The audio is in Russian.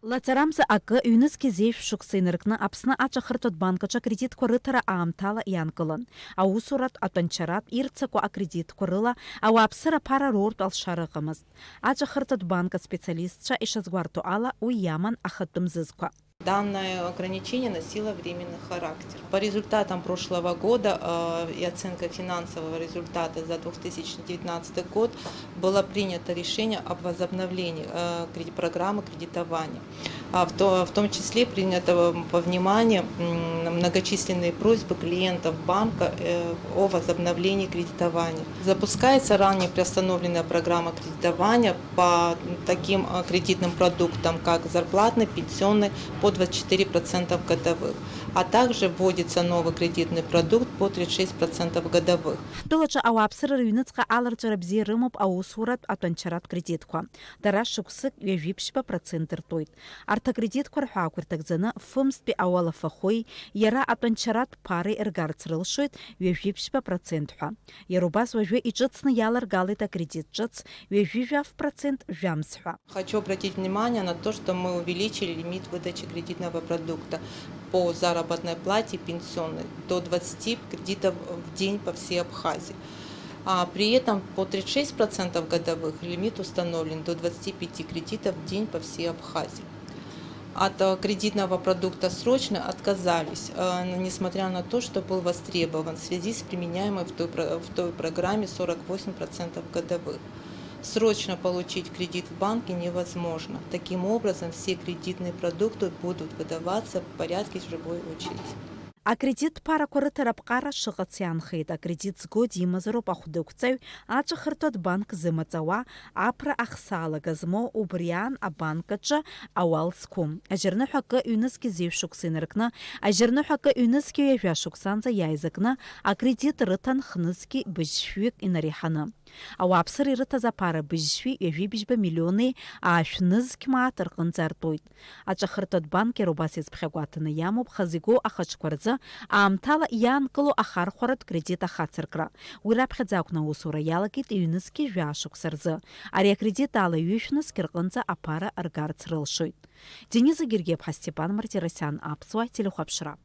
Лацарамса акы үйніз кезейф шуксайныркны апсына ачахыртот банкача кредит корытара аамтала янкылын. Ау сурат атанчарат ирцаку акредит корыла, ау апсыра пара рорт алшарығымыз. Ачахыртот банка специалистча ишазгварту ала уяман ахаттым зызква. Данное ограничение носило временный характер. По результатам прошлого года и оценка финансового результата за 2019 год было принято решение об возобновлении программы кредитования. В том числе принято во внимание многочисленные просьбы клиентов банка о возобновлении кредитования. Запускается ранее приостановленная программа кредитования по таким кредитным продуктам, как зарплатный, пенсионный, по 24% годовых. А также вводится новый кредитный продукт по 36% годовых. Долача ауапсыр рюнецка аларчара бзе рымып аусурат атанчарат кредитква. Дара шуксык вевипшпа процентыр тойт. Арта кредитквар хуаквыртакзаны фымспи ауала фахой, яра атанчарат пары эргарцрылшует вевипшпа процентха. Ярубас вежве ичыцны ялар галыта кредит чыц, вевивя в процент вямсха. Хочу обратить внимание на то, что мы увеличили лимит выдачи кредитного продукта по заработной плате пенсионной до 20 кредитов в день по всей Абхазии. А при этом по 36% годовых лимит установлен до 25 кредитов в день по всей Абхазии. От кредитного продукта срочно отказались, несмотря на то, что был востребован в связи с применяемой в той программе 48% годовых. Срочно получить кредит в банке невозможно. Таким образом, все кредитные продукты будут выдаваться в порядке живой очереди. А кредит пара корытарап қара шығыцян хейда кредит сго димазыроп ахудукцев, ачахыртот банк зымацауа, апра ахсала газмо убриян а банкача ауалскум. Ажырны хақы үніске зев шуксыныркна, ажырны хақы үніске евя шуксанза яйзыкна, а кредит рытан хнызки бішвек инариханы. Ауапсыр ирытаза пара бішвек еві бішбі миллионы ашнызк маатыр қынцартойд. Ачахыртот банк ерубасыз пхагуатыны ямуб хазиго ахачкварза аамтала янкылу ахар хорат кредит ахацыркра. Уйрап хадзаукна усура ялагит юныске жашуксарзы. Ария кредит ала юшныс киргынза апара аргарцрылшуйд. Дениза Гергеб Хастепан Мартиросян Апсуа телехопшра.